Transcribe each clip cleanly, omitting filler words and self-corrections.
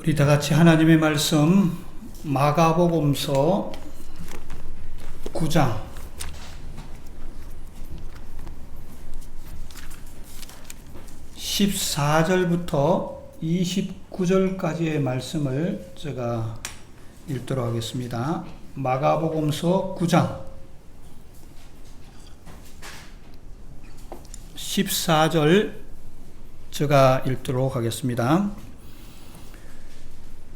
우리 다 같이 하나님의 말씀 마가복음서 9장 14절부터 29절까지의 말씀을 제가 읽도록 하겠습니다. 마가복음서 9장 14절 제가 읽도록 하겠습니다.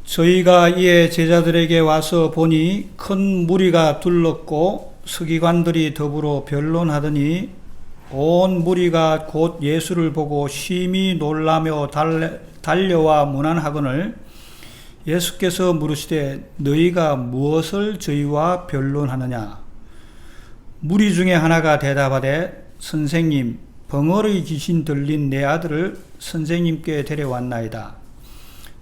저희가 이에 제자들에게 와서 보니 큰 무리가 둘렀고 서기관들이 더불어 변론하더니 온 무리가 곧 예수를 보고 심히 놀라며 달려와 문안하거늘 예수께서 물으시되 너희가 무엇을 저희와 변론하느냐? 무리 중에 하나가 대답하되 선생님, 벙어리 귀신 들린 내 아들을 선생님께 데려왔나이다.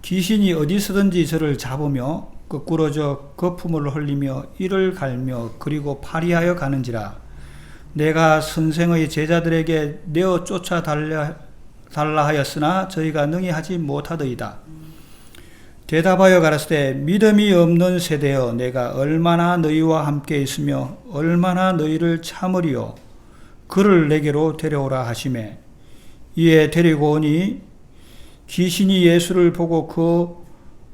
귀신이 어디서든지 저를 잡으며 거꾸러져 거품을 흘리며 이를 갈며 그리고 파리하여 가는지라. 내가 선생의 제자들에게 내어 쫓아 달라 하였으나 저희가 능히 하지 못하더이다. 대답하여 가라사대 믿음이 없는 세대여, 내가 얼마나 너희와 함께 있으며 얼마나 너희를 참으리요. 그를 내게로 데려오라 하시매 이에 데리고 오니 귀신이 예수를 보고 그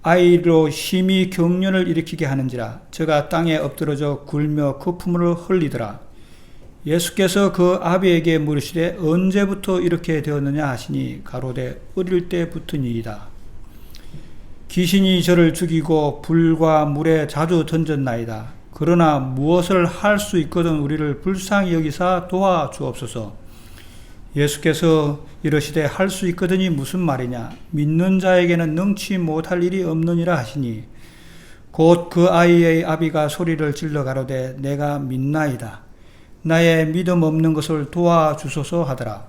아이로 심히 경련을 일으키게 하는지라. 저가 땅에 엎드러져 굴며 거품을 흘리더라. 예수께서 그 아비에게 물으시되 언제부터 이렇게 되었느냐 하시니 가로되 어릴 때부터니이다. 귀신이 저를 죽이고 불과 물에 자주 던졌나이다. 그러나 무엇을 할 수 있거든 우리를 불쌍히 여기사 도와주옵소서. 예수께서 이러시되 할 수 있거든이 무슨 말이냐? 믿는 자에게는 능치 못할 일이 없느니라 하시니 곧 그 아이의 아비가 소리를 질러 가로되 내가 믿나이다. 나의 믿음 없는 것을 도와주소서 하더라.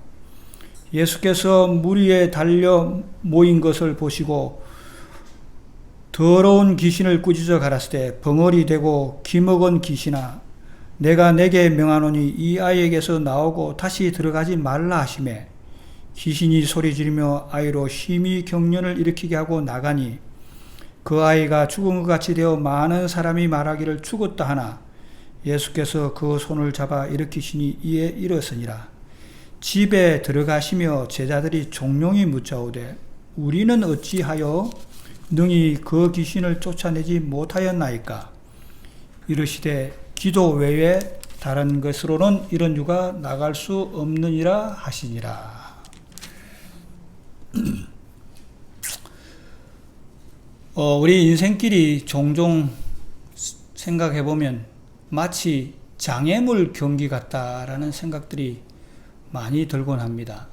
예수께서 무리에 달려 모인 것을 보시고 더러운 귀신을 꾸짖어 가라사대 벙어리 되고 기먹은 귀신아, 내가 내게 명하노니 이 아이에게서 나오고 다시 들어가지 말라 하시매 귀신이 소리 지르며 아이로 심히 경련을 일으키게 하고 나가니 그 아이가 죽은 것 같이 되어 많은 사람이 말하기를 죽었다 하나 예수께서 그 손을 잡아 일으키시니 이에 일어서니라. 집에 들어가시며 제자들이 종용이 묻자오되 우리는 어찌하여 능히 그 귀신을 쫓아내지 못하였나이까? 이르시되 기도 외에 다른 것으로는 이런 유가 나갈 수 없느니라 하시니라. 우리 인생길이 종종 생각해보면 마치 장애물 경기 같다라는 생각들이 많이 들곤 합니다.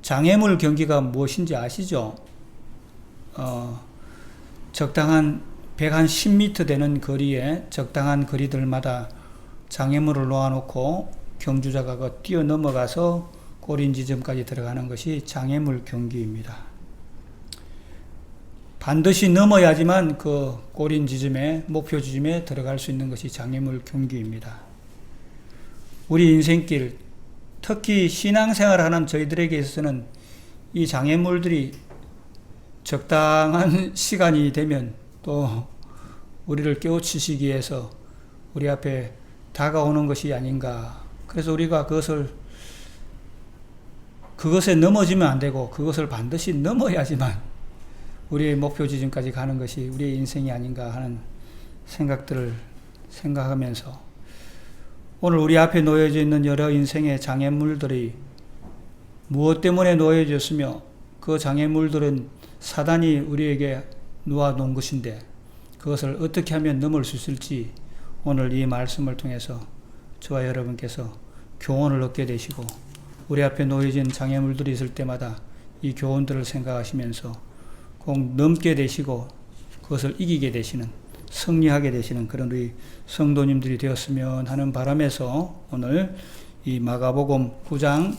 장애물 경기가 무엇인지 아시죠? 적당한 110m 되는 거리에 적당한 거리들마다 장애물을 놓아놓고 경주자가 그 뛰어 넘어가서 골인 지점까지 들어가는 것이 장애물 경기입니다. 반드시 넘어야지만 그 골인 지점에 목표 지점에 들어갈 수 있는 것이 장애물 경기입니다. 우리 인생길, 특히 신앙생활을 하는 저희들에게 있어서는 이 장애물들이 적당한 시간이 되면 또 우리를 깨우치시기 위해서 우리 앞에 다가오는 것이 아닌가. 그래서 우리가 그것에 넘어지면 안 되고 그것을 반드시 넘어야지만 우리의 목표 지점까지 가는 것이 우리의 인생이 아닌가 하는 생각들을 생각하면서 오늘 우리 앞에 놓여져 있는 여러 인생의 장애물들이 무엇 때문에 놓여졌으며 그 장애물들은 사단이 우리에게 놓아놓은 것인데 그것을 어떻게 하면 넘을 수 있을지 오늘 이 말씀을 통해서 저와 여러분께서 교훈을 얻게 되시고 우리 앞에 놓여진 장애물들이 있을 때마다 이 교훈들을 생각하시면서 꼭 넘게 되시고 그것을 이기게 되시는, 승리하게 되시는 그런 우리 성도님들이 되었으면 하는 바람에서 오늘 이 마가복음 9장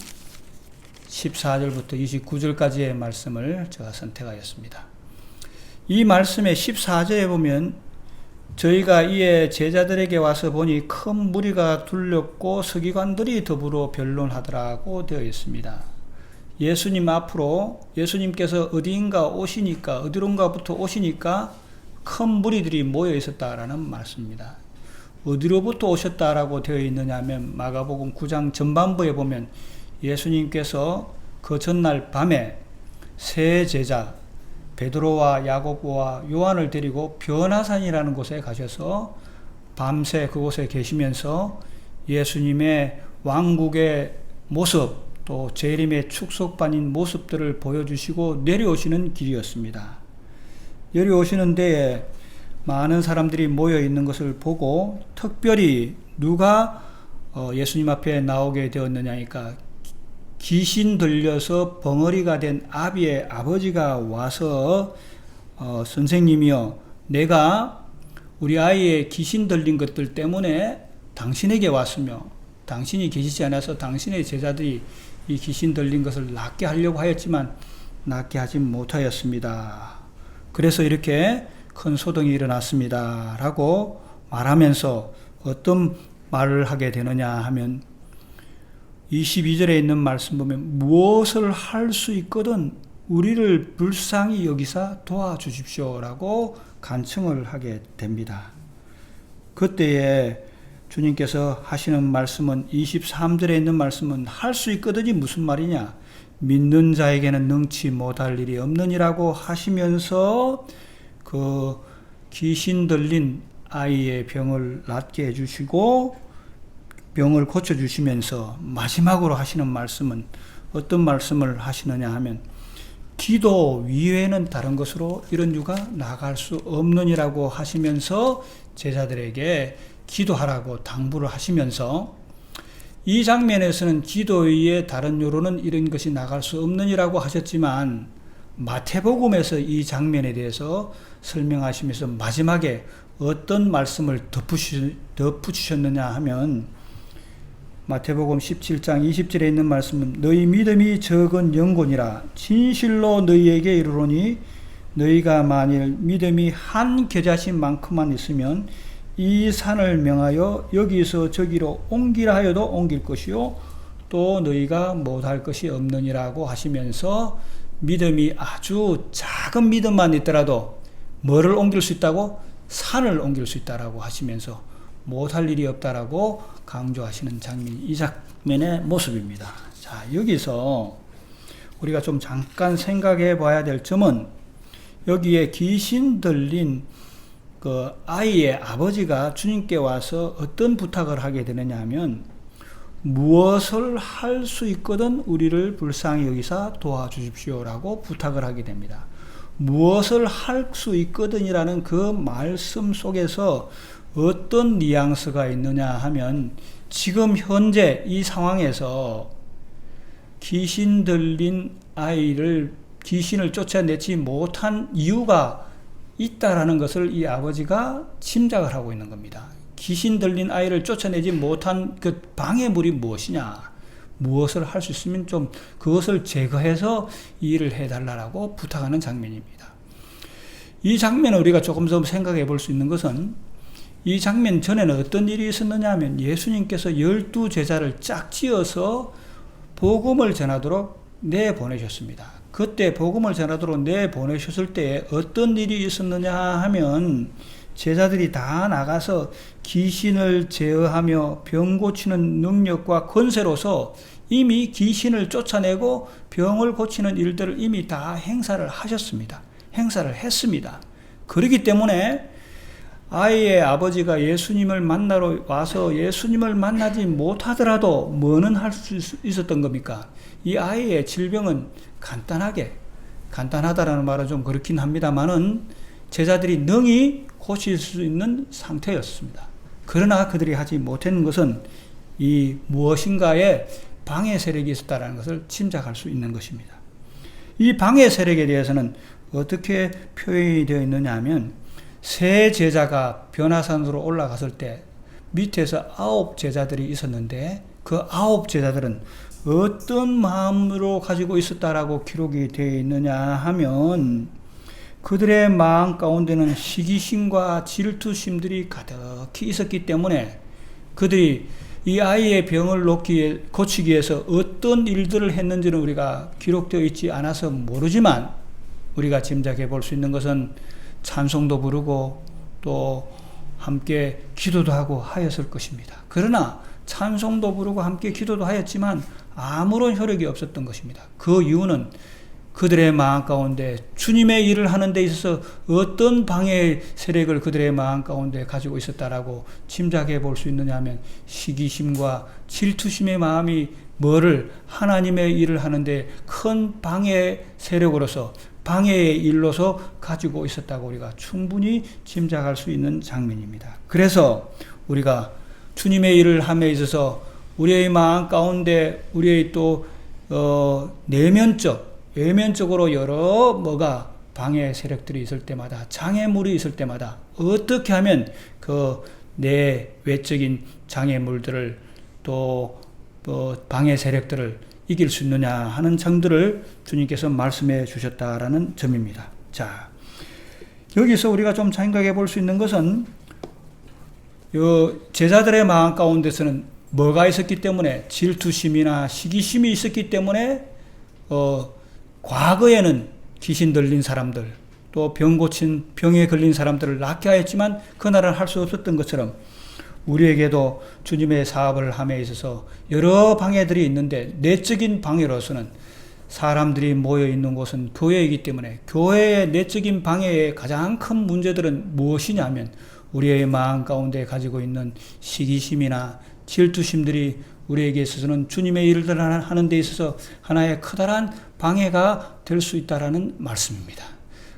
14절부터 29절까지의 말씀을 제가 선택하였습니다. 이 말씀의 14절에 보면 저희가 이에 제자들에게 와서 보니 큰 무리가 둘렸고 서기관들이 더불어 변론하더라고 되어 있습니다. 예수님 앞으로 예수님께서 어디론가부터 오시니까 큰 무리들이 모여 있었다라는 말씀입니다. 어디로부터 오셨다라고 되어 있느냐 하면 마가복음 9장 전반부에 보면 예수님께서 그 전날 밤에 세 제자 베드로와 야고보와 요한을 데리고 변화산이라는 곳에 가셔서 밤새 그곳에 계시면서 예수님의 왕국의 모습 또 재림의 축소반인 모습들을 보여주시고 내려오시는 길이었습니다. 내려오시는 데에 많은 사람들이 모여 있는 것을 보고 특별히 누가 예수님 앞에 나오게 되었느냐니까 귀신 들려서 벙어리가 된 아비의 아버지가 와서 선생님이여, 내가 우리 아이의 귀신 들린 것들 때문에 당신에게 왔으며 당신이 계시지 않아서 당신의 제자들이 이 귀신 들린 것을 낫게 하려고 하였지만 낫게 하지 못하였습니다. 그래서 이렇게 큰 소동이 일어났습니다 라고 말하면서 어떤 말을 하게 되느냐 하면 22절에 있는 말씀 보면 무엇을 할 수 있거든 우리를 불쌍히 여기사 도와주십시오 라고 간청을 하게 됩니다. 그때에 주님께서 하시는 말씀은 23절에 있는 말씀은 할 수 있거든이 무슨 말이냐, 믿는 자에게는 능치 못할 일이 없느니라고 하시면서 그 귀신 들린 아이의 병을 낫게 해주시고 병을 고쳐주시면서 마지막으로 하시는 말씀은 어떤 말씀을 하시느냐 하면 기도 위에는 다른 것으로 이런 유가 나갈 수 없느니라고 하시면서 제자들에게 기도하라고 당부를 하시면서 이 장면에서는 기도 위에 다른 요로는 이런 것이 나갈 수 없느니라고 하셨지만 마태복음에서 이 장면에 대해서 설명하시면서 마지막에 어떤 말씀을 덧붙이셨느냐 하면 마태복음 17장 20절에 있는 말씀은 너희 믿음이 적은 영혼이라 진실로 너희에게 이르노니 너희가 만일 믿음이 한 겨자씨만큼만 있으면 이 산을 명하여 여기서 저기로 옮기라 하여도 옮길 것이요 또 너희가 못할 것이 없느니라고 하시면서 믿음이 아주 작은 믿음만 있더라도 뭐를 옮길 수 있다고? 산을 옮길 수 있다라고 하시면서 못할 일이 없다라고 강조하시는 장면이 이 장면의 모습입니다. 자, 여기서 우리가 좀 잠깐 생각해 봐야 될 점은 여기에 귀신 들린 그 아이의 아버지가 주님께 와서 어떤 부탁을 하게 되느냐 하면 무엇을 할 수 있거든 우리를 불쌍히 여기사 도와주십시오라고 부탁을 하게 됩니다. 무엇을 할 수 있거든이라는 그 말씀 속에서 어떤 뉘앙스가 있느냐 하면 지금 현재 이 상황에서 귀신 들린 아이를 귀신을 쫓아내지 못한 이유가 있다라는 것을 이 아버지가 짐작을 하고 있는 겁니다. 귀신 들린 아이를 쫓아내지 못한 그 방해물이 무엇이냐, 무엇을 할 수 있으면 좀 그것을 제거해서 일을 해달라고 부탁하는 장면입니다. 이 장면을 우리가 조금 더 생각해 볼 수 있는 것은 이 장면 전에는 어떤 일이 있었느냐 하면 예수님께서 12제자를 짝지어서 복음을 전하도록 내보내셨습니다. 그때 복음을 전하도록 내보내셨을 때에 어떤 일이 있었느냐 하면 제자들이 다 나가서 귀신을 제어하며 병 고치는 능력과 권세로서 이미 귀신을 쫓아내고 병을 고치는 일들을 이미 다 행사를 하셨습니다. 행사를 했습니다. 그렇기 때문에 아이의 아버지가 예수님을 만나러 와서 예수님을 만나지 못하더라도 뭐는 할 수 있었던 겁니까? 이 아이의 질병은 간단하다라는 말은 좀 그렇긴 합니다만은 제자들이 능히 고칠 수 있는 상태였습니다. 그러나 그들이 하지 못한 것은 이 무엇인가의 방해 세력이 있었다는 것을 짐작할 수 있는 것입니다. 이 방해 세력에 대해서는 어떻게 표현이 되어 있느냐 하면 세 제자가 변화산으로 올라갔을 때 밑에서 9 제자들이 있었는데 그 9 제자들은 어떤 마음으로 가지고 있었다라고 기록이 되어 있느냐 하면 그들의 마음 가운데는 시기심과 질투심들이 가득히 있었기 때문에 그들이 이 아이의 병을 고치기 위해서 어떤 일들을 했는지는 우리가 기록되어 있지 않아서 모르지만 우리가 짐작해 볼 수 있는 것은 찬송도 부르고 또 함께 기도도 하고 하였을 것입니다. 그러나 찬송도 부르고 함께 기도도 하였지만 아무런 효력이 없었던 것입니다. 그 이유는 그들의 마음 가운데 주님의 일을 하는 데 있어서 어떤 방해의 세력을 그들의 마음 가운데 가지고 있었다라고 짐작해 볼 수 있느냐 하면 시기심과 질투심의 마음이 뭐를 하나님의 일을 하는데 큰 방해 세력으로서 방해의 일로서 가지고 있었다고 우리가 충분히 짐작할 수 있는 장면입니다. 그래서 우리가 주님의 일을 함에 있어서 우리의 마음 가운데 우리의 또 외면적으로 여러 방해 세력들이 있을 때마다 장애물이 있을 때마다 어떻게 하면 그 내 외적인 장애물들을 또 방해 세력들을 이길 수 있느냐 하는 점들을 주님께서 말씀해 주셨다라는 점입니다. 자, 여기서 우리가 좀 생각해 볼 수 있는 것은 제자들의 마음 가운데서는 뭐가 있었기 때문에 질투심이나 시기심이 있었기 때문에 과거에는 귀신 들린 사람들 또 병에 걸린 사람들을 낫게 하였지만 그날은 할 수 없었던 것처럼 우리에게도 주님의 사업을 함에 있어서 여러 방해들이 있는데 내적인 방해로서는 사람들이 모여 있는 곳은 교회이기 때문에 교회의 내적인 방해의 가장 큰 문제들은 무엇이냐면 우리의 마음 가운데 가지고 있는 시기심이나 질투심들이 우리에게 있어서는 주님의 일을 하는 데 있어서 하나의 커다란 방해가 될 수 있다라는 말씀입니다.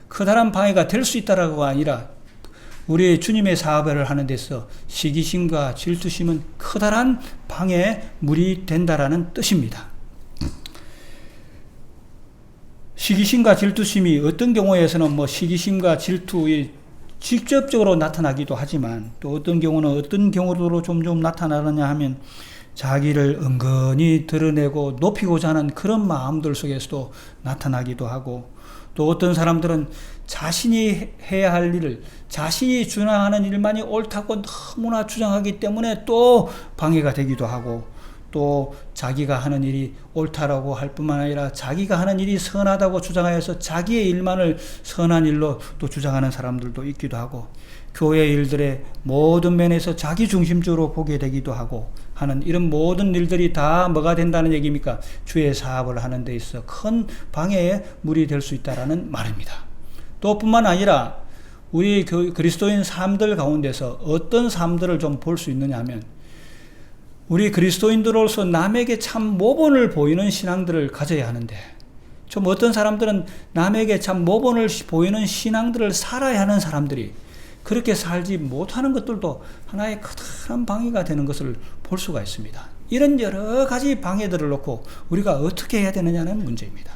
커다란 방해가 될 수 있다라고가 아니라 우리의 주님의 사업을 하는 데서 시기심과 질투심은 커다란 방해물이 된다라는 뜻입니다. 시기심과 질투심이 어떤 경우에서는 시기심과 질투의 직접적으로 나타나기도 하지만 또 어떤 경우는 어떤 경우로 좀 나타나느냐 하면 자기를 은근히 드러내고 높이고자 하는 그런 마음들 속에서도 나타나기도 하고 또 어떤 사람들은 자신이 해야 할 일을 자신이 주장하는 일만이 옳다고 너무나 주장하기 때문에 또 방해가 되기도 하고 또 자기가 하는 일이 옳다라고 할 뿐만 아니라 자기가 하는 일이 선하다고 주장하여서 자기의 일만을 선한 일로 또 주장하는 사람들도 있기도 하고 교회 일들의 모든 면에서 자기 중심적으로 보게 되기도 하고 하는 이런 모든 일들이 다 뭐가 된다는 얘기입니까? 주의 사업을 하는 데 있어 큰 방해의 물이 될 수 있다라는 말입니다. 또 뿐만 아니라 우리 그리스도인 삶들 가운데서 어떤 삶들을 좀 볼 수 있느냐 하면 우리 그리스도인들로서 남에게 참 모범을 보이는 신앙들을 가져야 하는데 좀 어떤 사람들은 남에게 참 모범을 보이는 신앙들을 살아야 하는 사람들이 그렇게 살지 못하는 것들도 하나의 커다란 방해가 되는 것을 볼 수가 있습니다. 이런 여러 가지 방해들을 놓고 우리가 어떻게 해야 되느냐는 문제입니다.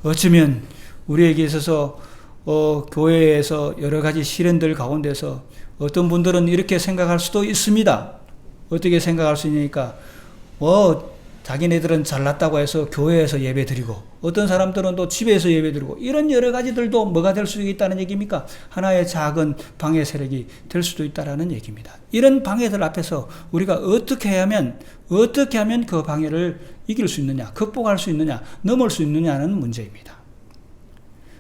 어쩌면 우리에게 있어서 교회에서 여러 가지 시련들 가운데서 어떤 분들은 이렇게 생각할 수도 있습니다. 어떻게 생각할 수 있으니까 자기네들은 잘났다고 해서 교회에서 예배 드리고 어떤 사람들은 또 집에서 예배 드리고 이런 여러 가지들도 뭐가 될 수 있다는 얘기입니까? 하나의 작은 방해 세력이 될 수도 있다는 얘기입니다. 이런 방해들 앞에서 우리가 어떻게 하면 그 방해를 이길 수 있느냐, 극복할 수 있느냐, 넘을 수 있느냐는 문제입니다.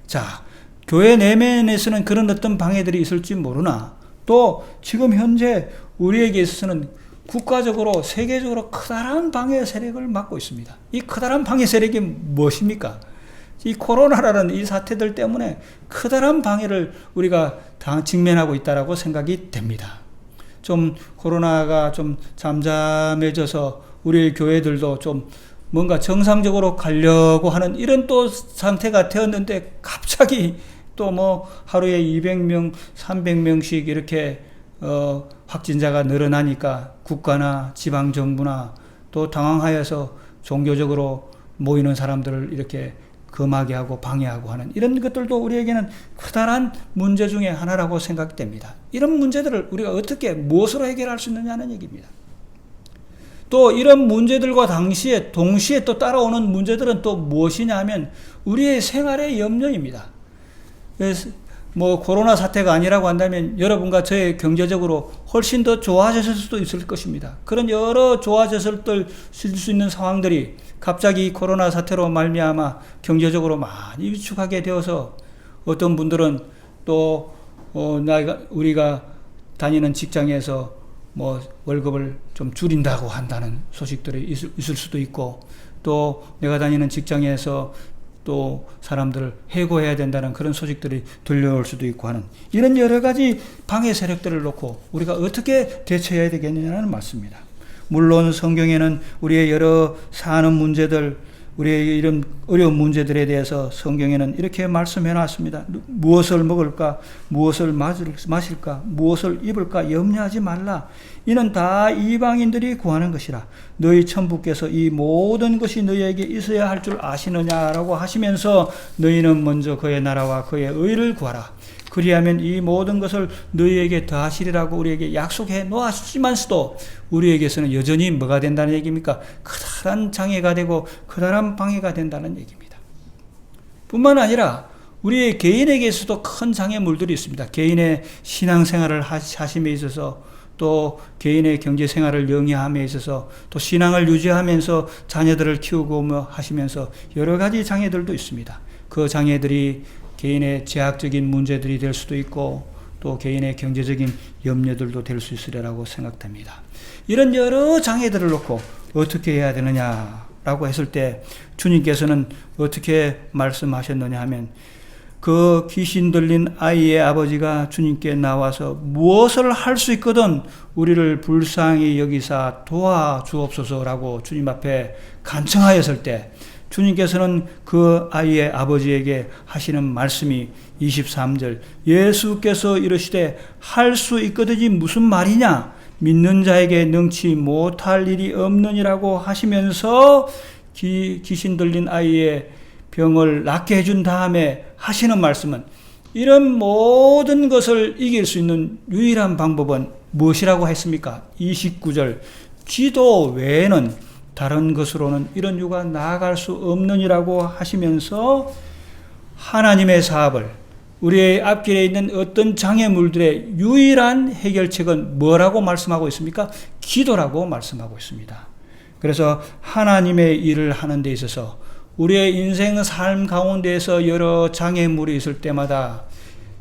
자, 교회 내면에서는 그런 어떤 방해들이 있을지 모르나 또 지금 현재 우리에게 있어서는 국가적으로 세계적으로 커다란 방해 세력을 맡고 있습니다. 이 커다란 방해 세력이 무엇입니까? 이 코로나라는 이 사태들 때문에 커다란 방해를 우리가 다 직면하고 있다라고 생각이 됩니다. 좀 코로나가 좀 잠잠해져서 우리 교회들도 좀 뭔가 정상적으로 가려고 하는 이런 또 상태가 되었는데 갑자기 또 하루에 200명, 300명씩 이렇게 확진자가 늘어나니까 국가나 지방정부나 또 당황하여서 종교적으로 모이는 사람들을 이렇게 금하게 하고 방해하고 하는 이런 것들도 우리에게는 커다란 문제 중에 하나라고 생각됩니다. 이런 문제들을 우리가 무엇으로 해결할 수 있느냐는 얘기입니다. 또 이런 문제들과 동시에 또 따라오는 문제들은 또 무엇이냐 하면 우리의 생활의 염려입니다. 뭐 코로나 사태가 아니라고 한다면 여러분과 저의 경제적으로 훨씬 더 좋아졌을 수도 있을 것입니다. 그런 여러 좋아졌을 수 있는 상황들이 갑자기 코로나 사태로 말미암아 경제적으로 많이 위축하게 되어서 어떤 분들은 또 우리가 다니는 직장에서 뭐 월급을 좀 줄인다고 한다는 소식들이 있을 수도 있고, 또 내가 다니는 직장에서 또 사람들을 해고해야 된다는 그런 소식들이 들려올 수도 있고 하는 이런 여러 가지 방해 세력들을 놓고 우리가 어떻게 대처해야 되겠느냐는 말씀입니다. 물론 성경에는 우리의 여러 사는 문제들, 우리의 이런 어려운 문제들에 대해서 성경에는 이렇게 말씀해 놨습니다. 무엇을 먹을까, 무엇을 마실까, 무엇을 입을까 염려하지 말라. 이는 다 이방인들이 구하는 것이라. 너희 천부께서 이 모든 것이 너희에게 있어야 할 줄 아시느냐라고 하시면서 너희는 먼저 그의 나라와 그의 의를 구하라. 그리하면 이 모든 것을 너희에게 더하시리라고 우리에게 약속해 놓았지만서도 우리에게서는 여전히 뭐가 된다는 얘기입니까? 커다란 장애가 되고 커다란 방해가 된다는 얘기입니다. 뿐만 아니라 우리 개인에게서도 큰 장애물들이 있습니다. 개인의 신앙생활을 하심에 있어서, 또 개인의 경제생활을 영위함에 있어서, 또 신앙을 유지하면서 자녀들을 키우고 하시면서 여러 가지 장애들도 있습니다. 그 장애들이 개인의 제약적인 문제들이 될 수도 있고 또 개인의 경제적인 염려들도 될 수 있으리라고 생각됩니다. 이런 여러 장애들을 놓고 어떻게 해야 되느냐라고 했을 때 주님께서는 어떻게 말씀하셨느냐 하면, 그 귀신 들린 아이의 아버지가 주님께 나와서 무엇을 할 수 있거든 우리를 불쌍히 여기사 도와주옵소서라고 주님 앞에 간청하였을 때 주님께서는 그 아이의 아버지에게 하시는 말씀이 23절, 예수께서 이르시되 할 수 있거든이 무슨 말이냐, 믿는 자에게 능치 못할 일이 없느니라고 하시면서 귀신 들린 아이의 병을 낫게 해준 다음에 하시는 말씀은, 이런 모든 것을 이길 수 있는 유일한 방법은 무엇이라고 했습니까? 29절, 기도 외에는 다른 것으로는 이런 유가 나아갈 수 없느니라고 하시면서 하나님의 사업을, 우리의 앞길에 있는 어떤 장애물들의 유일한 해결책은 뭐라고 말씀하고 있습니까? 기도라고 말씀하고 있습니다. 그래서 하나님의 일을 하는 데 있어서 우리의 인생 삶 가운데에서 여러 장애물이 있을 때마다,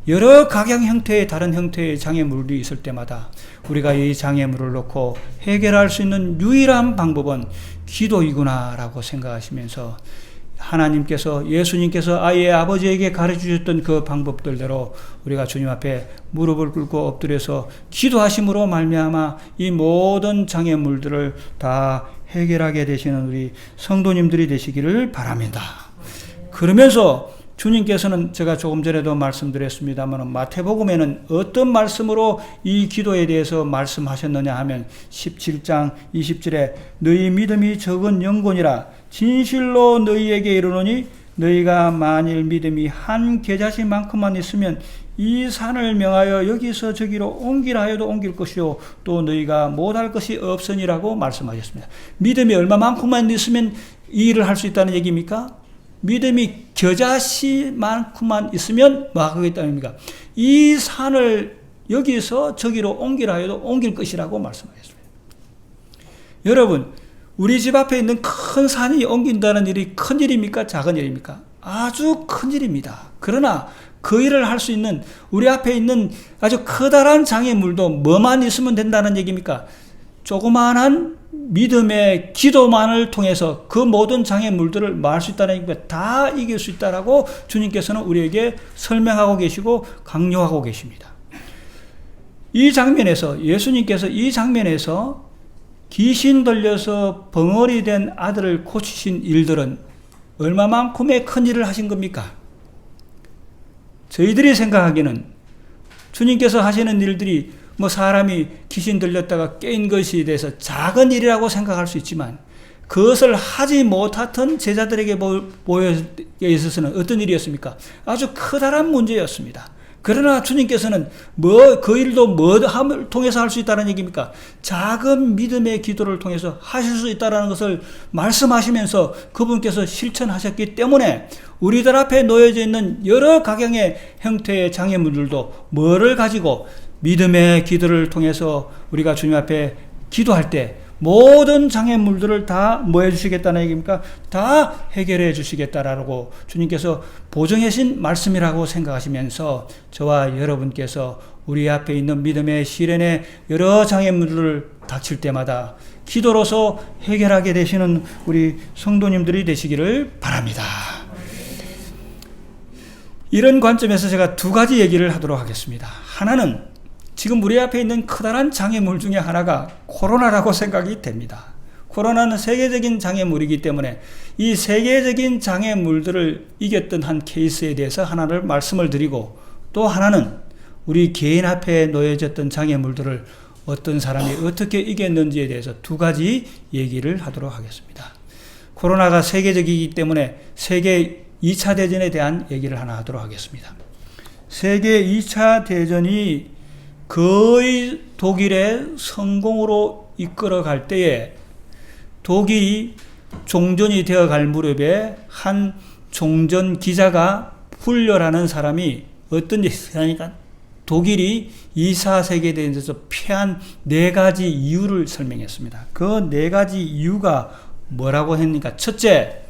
여러 각양 형태의 다른 형태의 장애물이 있을 때마다 우리가 이 장애물을 놓고 해결할 수 있는 유일한 방법은 기도이구나라고 생각하시면서 하나님께서, 예수님께서 아이의 아버지에게 가르쳐 주셨던 그 방법들대로 우리가 주님 앞에 무릎을 꿇고 엎드려서 기도하심으로 말미암아 이 모든 장애물들을 다 해결하게 되시는 우리 성도님들이 되시기를 바랍니다. 그러면서 주님께서는 제가 조금 전에도 말씀드렸습니다만 마태복음에는 어떤 말씀으로 이 기도에 대해서 말씀하셨느냐 하면 17장 20절에 너희 믿음이 적은 영혼이라 진실로 너희에게 이르노니 너희가 만일 믿음이 한 겨자씨만큼만 있으면 이 산을 명하여 여기서 저기로 옮기라 하여도 옮길 것이요 또 너희가 못할 것이 없으니라고 말씀하셨습니다. 믿음이 얼마만큼만 있으면 이 일을 할 수 있다는 얘기입니까? 믿음이 겨자씨만큼만 있으면 뭐 하겠다는 얘기입니까? 이 산을 여기서 저기로 옮기라 해도 옮길 것이라고 말씀하셨습니다. 여러분, 우리 집 앞에 있는 큰 산이 옮긴다는 일이 큰 일입니까? 작은 일입니까? 아주 큰 일입니다. 그러나 그 일을 할 수 있는 우리 앞에 있는 아주 커다란 장애물도 뭐만 있으면 된다는 얘기입니까? 조그마한 믿음의 기도만을 통해서 그 모든 장애물들을 막을 수 있다는 얘기가 다 이길 수 있다라고 주님께서는 우리에게 설명하고 계시고 강요하고 계십니다. 이 장면에서, 예수님께서 이 장면에서 귀신 들려서 벙어리 된 아들을 고치신 일들은 얼마만큼의 큰 일을 하신 겁니까? 저희들이 생각하기에는 주님께서 하시는 일들이 뭐 사람이 귀신 들렸다가 깨인 것에 대해서 작은 일이라고 생각할 수 있지만 그것을 하지 못했던 제자들에게 보여에 있어서는 어떤 일이었습니까? 아주 커다란 문제였습니다. 그러나 주님께서는 그 일도 함을 통해서 할 수 있다는 얘기입니까? 작은 믿음의 기도를 통해서 하실 수 있다는 것을 말씀하시면서 그분께서 실천하셨기 때문에 우리들 앞에 놓여져 있는 여러 각양의 형태의 장애물들도 뭐를 가지고 믿음의 기도를 통해서 우리가 주님 앞에 기도할 때 모든 장애물들을 다 뭐 해주시겠다는 얘기입니까? 다 해결해 주시겠다라고 주님께서 보정하신 말씀이라고 생각하시면서 저와 여러분께서 우리 앞에 있는 믿음의 시련의 여러 장애물들을 닥칠 때마다 기도로서 해결하게 되시는 우리 성도님들이 되시기를 바랍니다. 이런 관점에서 제가 두 가지 얘기를 하도록 하겠습니다. 하나는 지금 우리 앞에 있는 커다란 장애물 중에 하나가 코로나라고 생각이 됩니다. 코로나는 세계적인 장애물이기 때문에 이 세계적인 장애물들을 이겼던 한 케이스에 대해서 하나를 말씀을 드리고, 또 하나는 우리 개인 앞에 놓여졌던 장애물들을 어떤 사람이 어떻게 이겼는지에 대해서 두 가지 얘기를 하도록 하겠습니다. 코로나가 세계적이기 때문에 세계 2차 대전에 대한 얘기를 하나 하도록 하겠습니다. 세계 2차 대전이 거의 독일의 성공으로 이끌어갈 때에 독일이 종전이 되어갈 무렵에 한 종전 기자가 풀려라는 사람이 어떤 짓을 하니까 독일이 2차 세계대전에서 패한 4가지 이유를 설명했습니다. 그 4가지 이유가 뭐라고 했습니까? 첫째,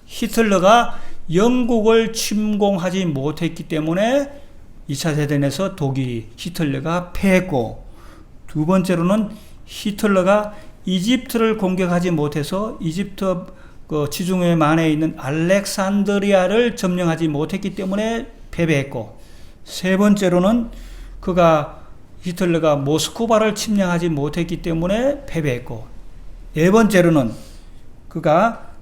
히틀러가 영국을 침공하지 못했기 때문에 2차 대전에서 독일이 히틀러가 패했고, 두 번째로는 히틀러가 이집트를 공격하지 못해서 이집트 지중해 만에 있는 알렉산드리아를 점령하지 못했기 때문에 패배했고, 세 번째로는 히틀러가 모스크바를 침략하지 못했기 때문에 패배했고, 네 번째로는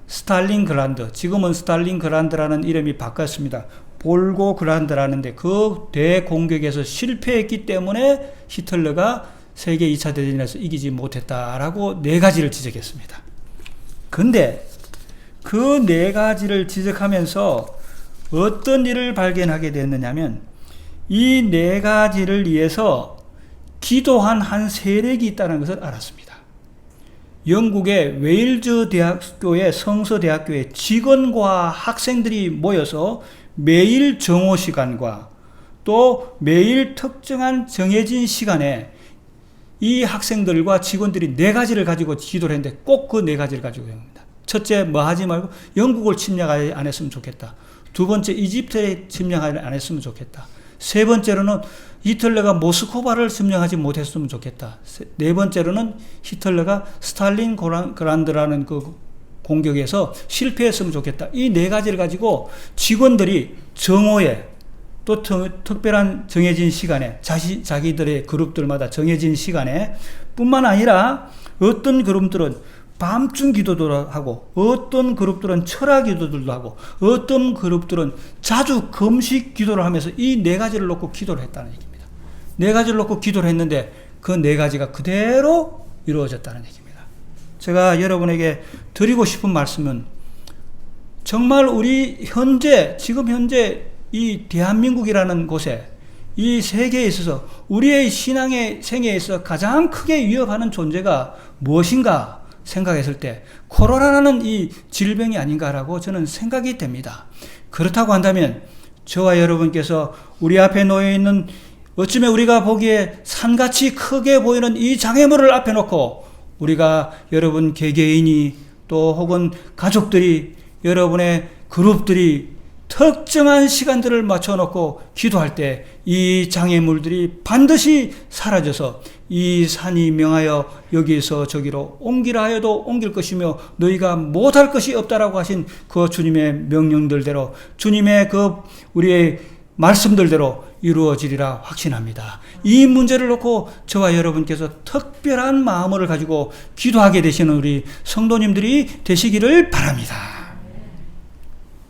스탈린그라드, 지금은 스탈린그라드라는 이름이 바뀌었습니다. 볼고그라드라는데 그 대공격에서 실패했기 때문에 히틀러가 세계 2차 대전에서 이기지 못했다라고 4가지를 지적했습니다. 근데 그 4가지를 지적하면서 어떤 일을 발견하게 됐느냐면, 이 4가지를 위해서 기도한 한 세력이 있다는 것을 알았습니다. 영국의 웨일즈 대학교의 성서대학교의 직원과 학생들이 모여서 매일 정오 시간과 또 매일 특정한 정해진 시간에 이 학생들과 직원들이 4가지를 가지고 기도를 했는데 꼭 그 4가지를 가지고 합니다. 첫째, 뭐 하지 말고 영국을 침략 안 했으면 좋겠다. 두 번째, 이집트에 침략 안 했으면 좋겠다. 세 번째로는 히틀러가 모스크바를 점령하지 못했으면 좋겠다. 네 번째로는 히틀러가 스탈린그라드라는 그 공격에서 실패했으면 좋겠다. 이 4가지를 가지고 직원들이 정오에 또 특별한 정해진 시간에 자기들의 그룹들마다 정해진 시간에 뿐만 아니라 어떤 그룹들은 밤중 기도도 하고, 어떤 그룹들은 철학 기도들도 하고, 어떤 그룹들은 자주 금식 기도를 하면서 이 4가지를 놓고 기도를 했다는 얘기입니다. 4가지를 놓고 기도를 했는데 그 4가지가 그대로 이루어졌다는 얘기입니다. 제가 여러분에게 드리고 싶은 말씀은, 정말 우리 지금 현재 이 대한민국이라는 곳에, 이 세계에 있어서 우리의 신앙의 생애에 있어서 가장 크게 위협하는 존재가 무엇인가 생각했을 때 코로나라는 이 질병이 아닌가라고 저는 생각이 됩니다. 그렇다고 한다면 저와 여러분께서 우리 앞에 놓여있는, 어쩌면 우리가 보기에 산같이 크게 보이는 이 장애물을 앞에 놓고 우리가, 여러분 개개인이 또 혹은 가족들이, 여러분의 그룹들이 특정한 시간들을 맞춰놓고 기도할 때 이 장애물들이 반드시 사라져서 이 산이 명하여 여기서 저기로 옮기라 하여도 옮길 것이며 너희가 못할 것이 없다라고 하신 그 주님의 명령들대로, 주님의 우리의 말씀들대로 이루어지리라 확신합니다. 이 문제를 놓고 저와 여러분께서 특별한 마음을 가지고 기도하게 되시는 우리 성도님들이 되시기를 바랍니다.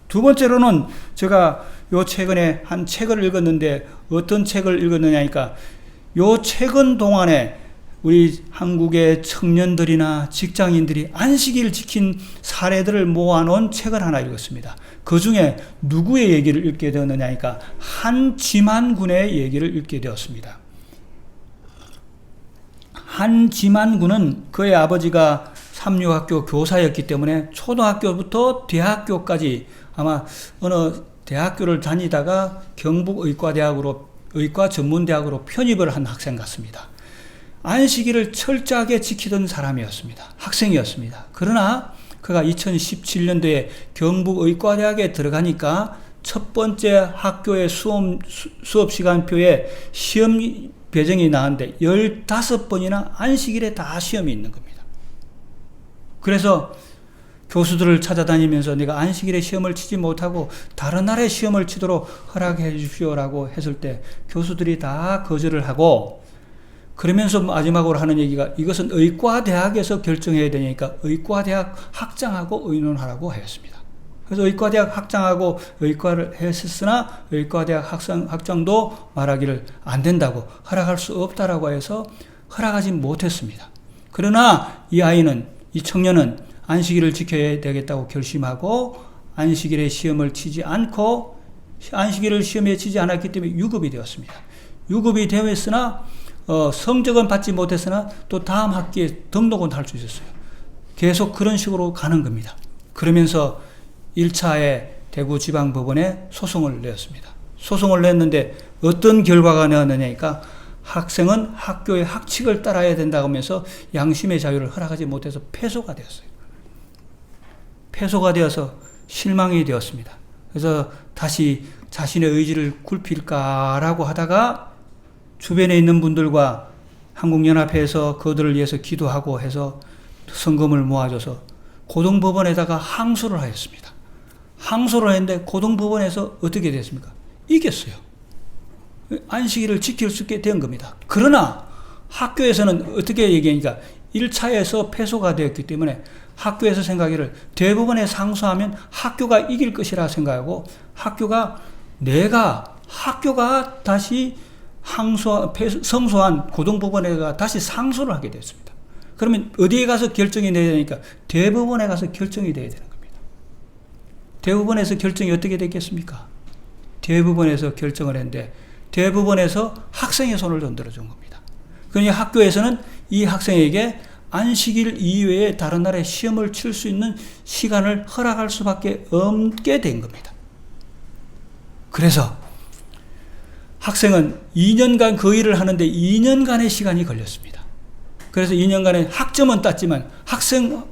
두 번째로는 제가 최근에 한 책을 읽었는데, 어떤 책을 읽었느냐니까, 최근 동안에 우리 한국의 청년들이나 직장인들이 안식일을 지킨 사례들을 모아놓은 책을 하나 읽었습니다. 그 중에 누구의 얘기를 읽게 되었느냐니까 한지만군의 얘기를 읽게 되었습니다. 한지만군은 그의 아버지가 삼류학교 교사였기 때문에 초등학교부터 대학교까지 아마 어느 대학교를 다니다가 경북의과대학으로 의과전문대학으로 편입을 한 학생 같습니다. 안식일을 철저하게 지키던 사람이었습니다. 학생이었습니다. 그러나 그가 2017년도에 경북의과대학에 들어가니까 첫 번째 학교의 수업 시간표에 시험 배정이 나왔는데 15번이나 안식일에 다 시험이 있는 겁니다. 그래서 교수들을 찾아다니면서 내가 안식일에 시험을 치지 못하고 다른 날에 시험을 치도록 허락해 주십시오라고 했을 때 교수들이 다 거절을 하고, 그러면서 마지막으로 하는 얘기가 이것은 의과대학에서 결정해야 되니까 의과대학 학장하고 의논하라고 하였습니다. 그래서 의과대학 학장하고 의과를 했으나 의과대학 학장도 말하기를 안 된다고, 허락할 수 없다라고 해서 허락하지 못했습니다. 그러나 이 청년은 안식일을 지켜야 되겠다고 결심하고 안식일에 시험을 치지 않고 안식일을 시험에 치지 않았기 때문에 유급이 되었습니다. 유급이 되었으나 성적은 받지 못했으나 또 다음 학기에 등록은 할 수 있었어요. 계속 그런 식으로 가는 겁니다. 그러면서 1차에 대구지방법원에 소송을 내었습니다. 소송을 냈는데 어떤 결과가 나왔느냐니까 학생은 학교의 학칙을 따라야 된다고 하면서 양심의 자유를 허락하지 못해서 패소가 되었어요. 패소가 되어서 실망이 되었습니다. 그래서 다시 자신의 의지를 굽힐까라고 하다가 주변에 있는 분들과 한국연합회에서 그들을 위해서 기도하고 해서 성금을 모아줘서 고등법원에다가 항소를 하였습니다. 항소를 했는데 고등법원에서 어떻게 됐습니까? 이겼어요. 안식일을 지킬 수 있게 된 겁니다. 그러나 학교에서는 어떻게 얘기하니까 1차에서 패소가 되었기 때문에 학교에서 생각하기를 대법원에 상소하면 학교가 이길 것이라 생각하고 학교가 다시 성소한 고등법원에 다시 상소를 하게 됐습니다. 그러면 어디에 가서 결정이 내야 되니까 대법원에 가서 결정이 돼야 되는 겁니다. 대법원에서 결정이 어떻게 됐겠습니까? 대법원에서 결정을 했는데 대법원에서 학생의 손을 흔들어 준 겁니다. 그러니 학교에서는 이 학생에게 안식일 이외에 다른 날에 시험을 칠 수 있는 시간을 허락할 수밖에 없게 된 겁니다. 그래서 학생은 2년간 그 일을 하는데 2년간의 시간이 걸렸습니다. 그래서 2년간의 학점은 땄지만 학생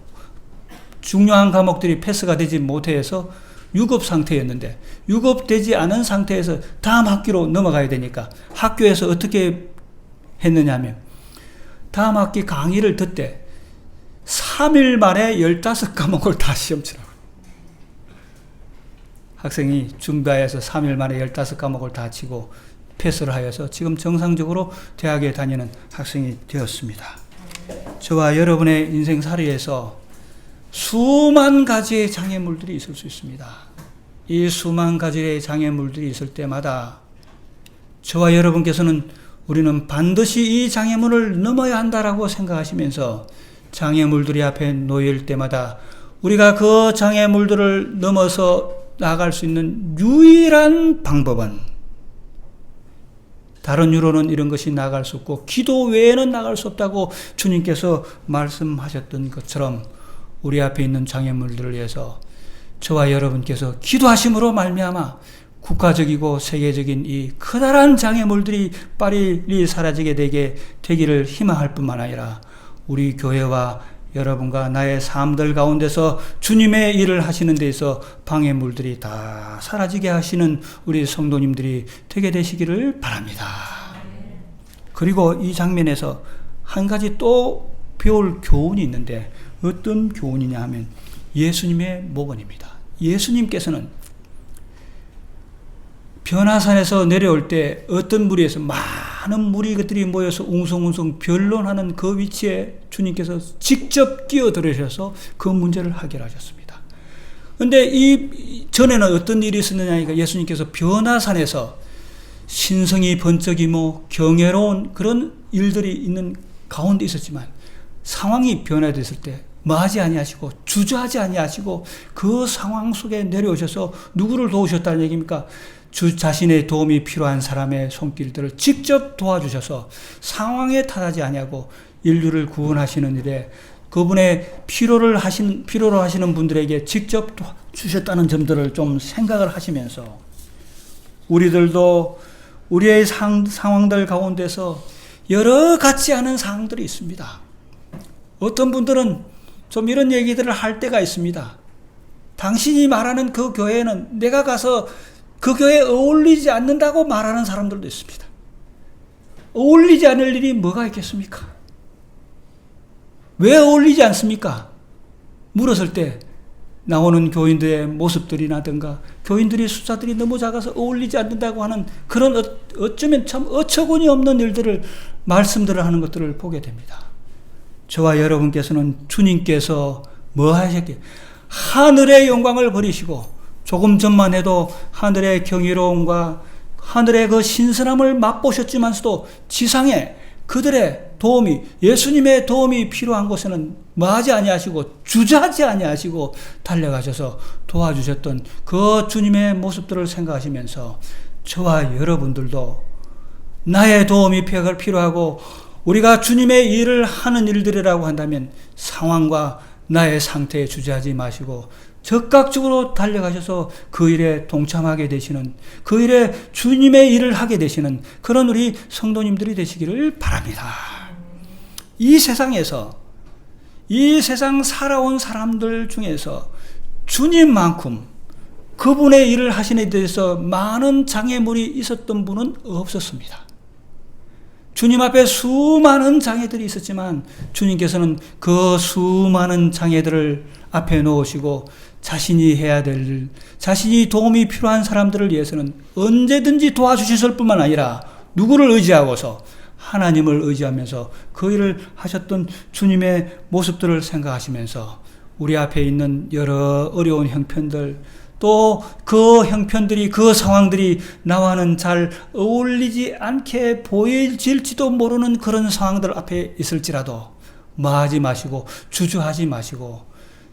중요한 과목들이 패스가 되지 못해서 유급 상태였는데 유급되지 않은 상태에서 다음 학기로 넘어가야 되니까 학교에서 어떻게 했느냐 하면 다음 학기 강의를 듣되 3일 만에 15과목을 다 시험 치라고. 학생이 준비하여서 3일 만에 15과목을 다 치고 패스를 하여서 지금 정상적으로 대학에 다니는 학생이 되었습니다. 저와 여러분의 인생살이에서 수만 가지의 장애물들이 있을 수 있습니다. 이 수만 가지의 장애물들이 있을 때마다 저와 여러분께서는 우리는 반드시 이 장애물을 넘어야 한다라고 생각하시면서 장애물들이 앞에 놓일 때마다 우리가 그 장애물들을 넘어서 나아갈 수 있는 유일한 방법은 다른 이유로는 이런 것이 나아갈 수 없고 기도 외에는 나아갈 수 없다고 주님께서 말씀하셨던 것처럼 우리 앞에 있는 장애물들을 위해서 저와 여러분께서 기도하심으로 말미암아 국가적이고 세계적인 이 커다란 장애물들이 빨리 사라지게 되기를 희망할 뿐만 아니라 우리 교회와 여러분과 나의 삶들 가운데서 주님의 일을 하시는 데서 방해물들이 다 사라지게 하시는 우리 성도님들이 되게 되시기를 바랍니다. 그리고 이 장면에서 한 가지 또 배울 교훈이 있는데 어떤 교훈이냐 하면 예수님의 목언입니다. 예수님께서는 변화산에서 내려올 때 어떤 무리에서 많은 무리들이 모여서 웅성웅성 변론하는 그 위치에 주님께서 직접 끼어들으셔서 그 문제를 해결하셨습니다. 그런데 이 전에는 어떤 일이 있었느냐 하니까 예수님께서 변화산에서 신성이 번쩍이며 경외로운 그런 일들이 있는 가운데 있었지만 상황이 변화됐을 때 뭐하지 아니하시고 주저하지 아니하시고 그 상황 속에 내려오셔서 누구를 도우셨다는 얘기입니까? 주 자신의 도움이 필요한 사람의 손길들을 직접 도와주셔서 상황에 탓하지 아니하고 인류를 구원하시는 일에 그분의 필요로 하시는 분들에게 직접 주셨다는 점들을 좀 생각을 하시면서 우리들도 우리의 상황들 가운데서 여러 같지 않은 상황들이 있습니다. 어떤 분들은 좀 이런 얘기들을 할 때가 있습니다. 당신이 말하는 그 교회는 내가 가서 그 교회에 어울리지 않는다고 말하는 사람들도 있습니다. 어울리지 않을 일이 뭐가 있겠습니까? 왜 어울리지 않습니까? 물었을 때 나오는 교인들의 모습들이라든가 교인들의 숫자들이 너무 작아서 어울리지 않는다고 하는 그런 어쩌면 참 어처구니 없는 일들을 말씀들을 하는 것들을 보게 됩니다. 저와 여러분께서는 주님께서 뭐 하셨기에 하늘의 영광을 버리시고 조금 전만 해도 하늘의 경이로움과 하늘의 그 신선함을 맛보셨지만서도 지상에 그들의 도움이 예수님의 도움이 필요한 곳에는 뭐하지 아니하시고 주저하지 아니하시고 달려가셔서 도와주셨던 그 주님의 모습들을 생각하시면서 저와 여러분들도 나의 도움이 필요하고 우리가 주님의 일을 하는 일들이라고 한다면 상황과 나의 상태에 주저하지 마시고 적극적으로 달려가셔서 그 일에 동참하게 되시는 그 일에 주님의 일을 하게 되시는 그런 우리 성도님들이 되시기를 바랍니다. 이 세상에서 이 세상 살아온 사람들 중에서 주님만큼 그분의 일을 하시는 데 대해서 많은 장애물이 있었던 분은 없었습니다. 주님 앞에 수많은 장애들이 있었지만 주님께서는 그 수많은 장애들을 앞에 놓으시고 자신이 해야 될 일, 자신이 도움이 필요한 사람들을 위해서는 언제든지 도와주실 뿐만 아니라 누구를 의지하고서 하나님을 의지하면서 그 일을 하셨던 주님의 모습들을 생각하시면서 우리 앞에 있는 여러 어려운 형편들 또 그 형편들이 그 상황들이 나와는 잘 어울리지 않게 보일지도 모르는 그런 상황들 앞에 있을지라도 뭐하지 마시고 주저하지 마시고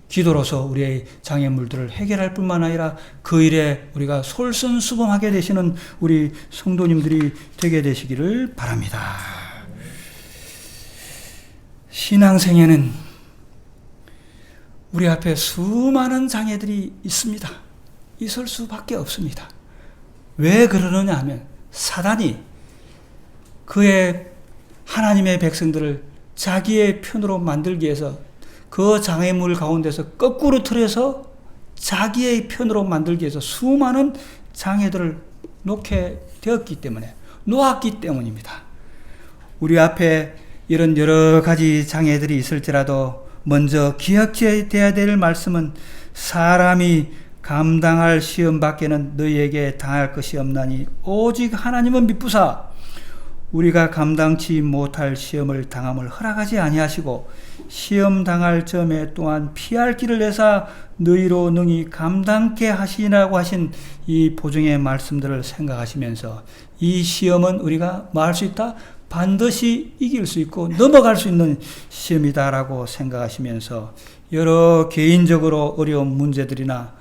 기도로서 우리의 장애물들을 해결할 뿐만 아니라 그 일에 우리가 솔선수범하게 되시는 우리 성도님들이 되게 되시기를 바랍니다. 신앙생에는 우리 앞에 수많은 장애들이 있습니다. 있을 수밖에 없습니다. 왜 그러느냐 하면 사단이 그의 하나님의 백성들을 자기의 편으로 만들기 위해서 그 장애물 가운데서 거꾸로 틀어서 자기의 편으로 만들기 위해서 수많은 장애들을 놓게 되었기 때문에 놓았기 때문입니다. 우리 앞에 이런 여러 가지 장애들이 있을지라도 먼저 기억해야 될 말씀은 사람이 감당할 시험 밖에는 너희에게 당할 것이 없나니 오직 하나님은 미쁘사 우리가 감당치 못할 시험을 당함을 허락하지 아니하시고 시험 당할 점에 또한 피할 길을 내사 너희로 능히 감당케 하시라고 하신 이 보증의 말씀들을 생각하시면서 이 시험은 우리가 뭐 할 수 있다? 반드시 이길 수 있고 넘어갈 수 있는 시험이다라고 생각하시면서 여러 개인적으로 어려운 문제들이나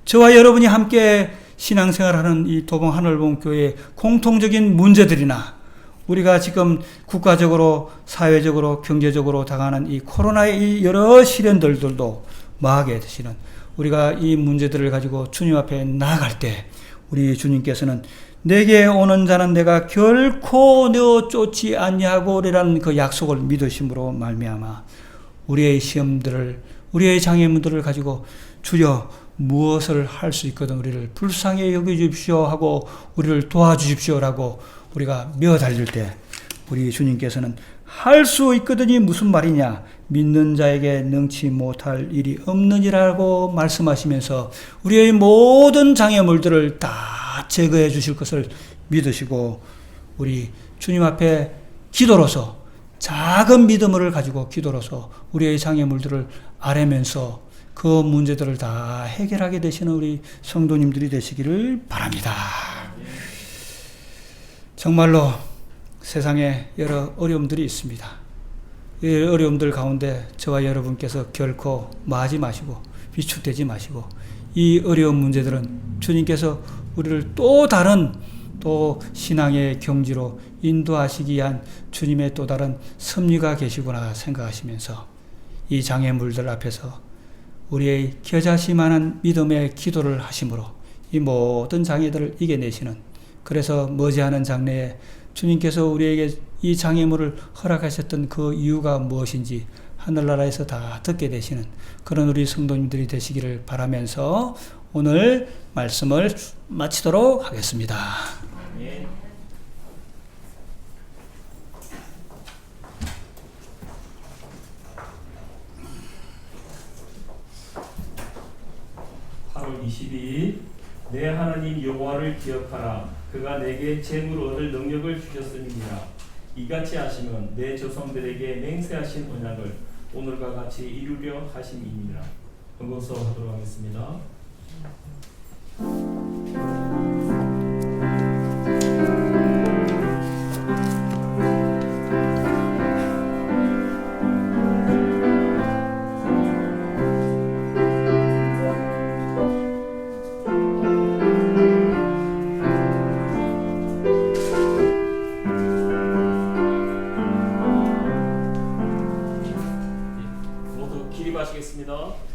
저와 여러분이 함께 신앙생활하는 이 도봉 하늘봉 교회의 공통적인 문제들이나 우리가 지금 국가적으로 사회적으로 경제적으로 당하는 이 코로나의 이 여러 시련들도 뭐하게 되시는 우리가 이 문제들을 가지고 주님 앞에 나아갈 때 우리 주님께서는 내게 오는 자는 내가 결코 내어 쫓지 아니하고리라는 그 약속을 믿으심으로 말미암아 우리의 시험들을 우리의 장애물들을 가지고 주여 무엇을 할 수 있거든 우리를 불쌍히 여겨주십시오 하고 우리를 도와주십시오라고 우리가 매어달릴 때 우리 주님께서는 할 수 있거든이 무슨 말이냐 믿는 자에게 능치 못할 일이 없느니라고 말씀하시면서 우리의 모든 장애물들을 다 제거해 주실 것을 믿으시고 우리 주님 앞에 기도로서 작은 믿음을 가지고 기도로서 우리의 장애물들을 아뢰면서 그 문제들을 다 해결하게 되시는 우리 성도님들이 되시기를 바랍니다. 정말로 세상에 여러 어려움들이 있습니다. 이 어려움들 가운데 저와 여러분께서 결코 마지 마시고 위축되지 마시고, 이 어려운 문제들은 주님께서 우리를 또 다른 또 신앙의 경지로 인도하시기 위한 주님의 또 다른 섭리가 계시구나 생각하시면서 이 장애물들 앞에서 우리의 겨자씨만한 믿음의 기도를 하심으로 이 모든 장애들을 이겨내시는, 그래서 머지않은 장래에 주님께서 우리에게 이 장애물을 허락하셨던 그 이유가 무엇인지 하늘나라에서 다 듣게 되시는 그런 우리 성도님들이 되시기를 바라면서 오늘 말씀을 마치도록 하겠습니다. 예. 8월 22일 내 하나님 여호와를 기억하라. 그가 내게 재물을 얻을 능력을 주셨음이니라. 이같이 하시면 내 조상들에게 맹세하신 언약을 오늘과 같이 이루려 하심이니라. 번거서 하도록 하겠습니다. 모두 기립하시겠습니다.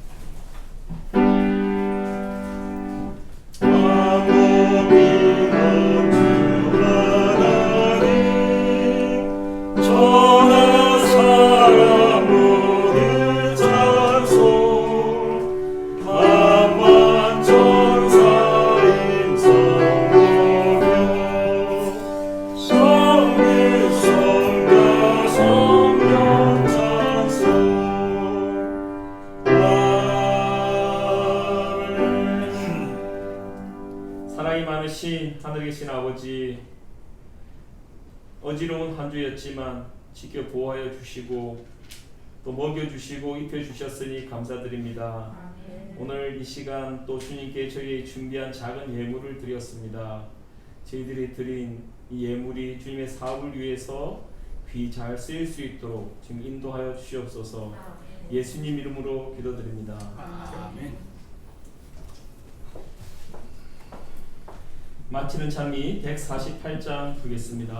사랑이 많으신 하늘에 계신 아버지, 어지러운 한 주였지만 지켜 보호하여 주시고 또 먹여주시고 입혀주셨으니 감사드립니다. 오늘 이 시간 또 주님께 저희 준비한 작은 예물을 드렸습니다. 저희들이 드린 이 예물이 주님의 사업을 위해서 귀 잘 쓰일 수 있도록 지금 인도하여 주시옵소서. 예수님 이름으로 기도드립니다. 아멘. 마치는 찬미 148장 부르겠습니다.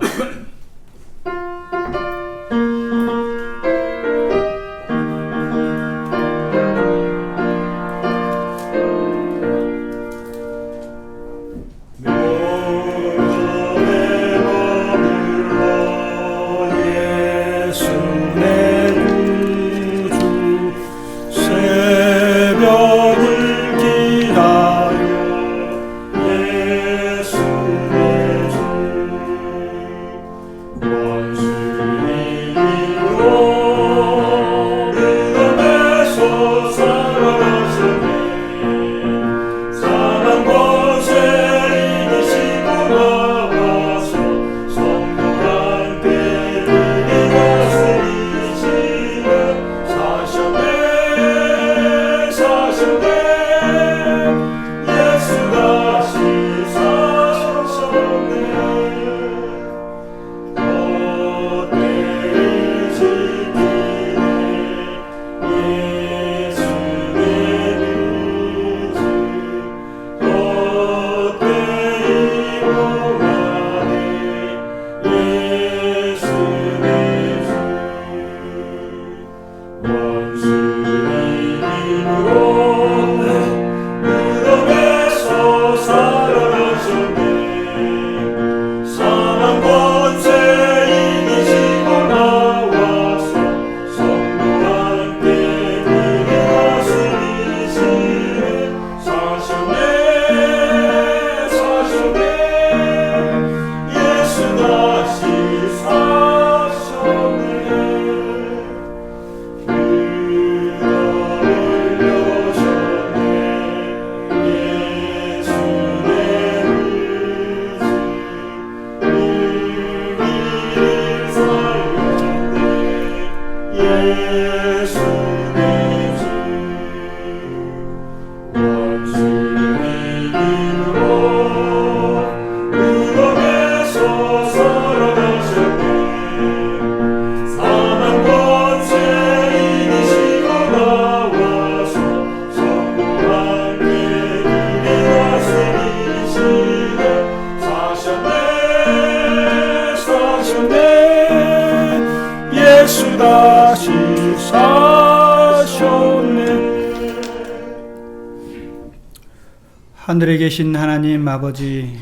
하늘에 계신 하나님 아버지,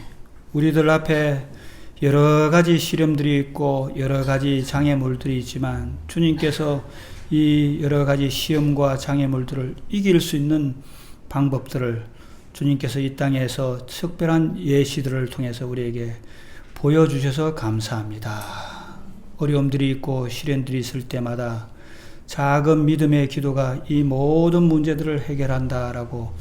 우리들 앞에 여러 가지 시련들이 있고 여러 가지 장애물들이 있지만 주님께서 이 여러 가지 시험과 장애물들을 이길 수 있는 방법들을 주님께서 이 땅에서 특별한 예시들을 통해서 우리에게 보여주셔서 감사합니다. 어려움들이 있고 시련들이 있을 때마다 작은 믿음의 기도가 이 모든 문제들을 해결한다라고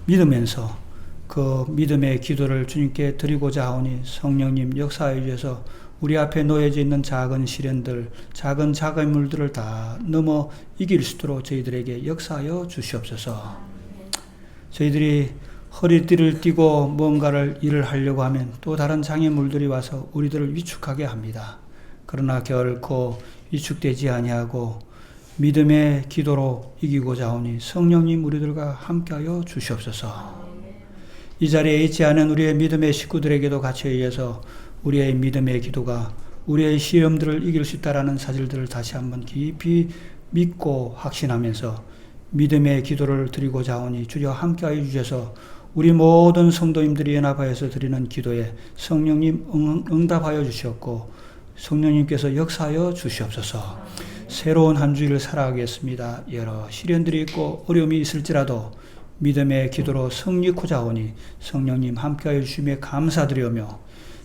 믿으면서 그 믿음의 기도를 주님께 드리고자 하오니 성령님 역사해 주셔서 우리 앞에 놓여져 있는 작은 시련들, 작은 장애물들을 다 넘어 이길 수 있도록 저희들에게 역사하여 주시옵소서. 저희들이 허리띠를 띠고 뭔가를 일을 하려고 하면 또 다른 장애물들이 와서 우리들을 위축하게 합니다. 그러나 결코 위축되지 아니하고 믿음의 기도로 이기고자 하오니 성령님 우리들과 함께하여 주시옵소서. 이 자리에 있지 않은 우리의 믿음의 식구들에게도 같이 의해서 우리의 믿음의 기도가 우리의 시험들을 이길 수 있다라는 사실들을 다시 한번 깊이 믿고 확신하면서 믿음의 기도를 드리고자 하오니 주여 함께하여 주셔서 우리 모든 성도님들이 연합하여서 드리는 기도에 성령님 응답하여 주시옵고 성령님께서 역사하여 주시옵소서. 새로운 한 주일을 살아가겠습니다. 여러 시련들이 있고 어려움이 있을지라도 믿음의 기도로 승리코자 하오니 성령님 함께하여 주심에 감사드리오며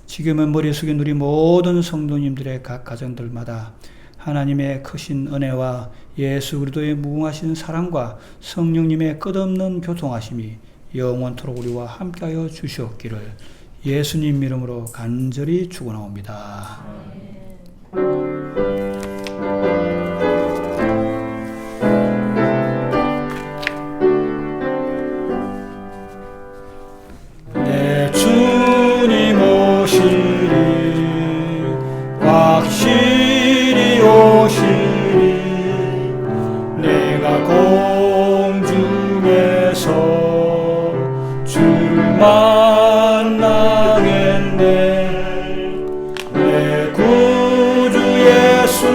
지금은 머리 숙인 우리 모든 성도님들의 각 가정들마다 하나님의 크신 은혜와 예수 그리스도의 무궁하신 사랑과 성령님의 끝없는 교통하심이 영원토록 우리와 함께하여 주시옵기를 예수님 이름으로 간절히 축원하옵니다. 내 주님 오시리 확실히 오시리 내가 공중에서 주를 만나겠네 내 구주 예수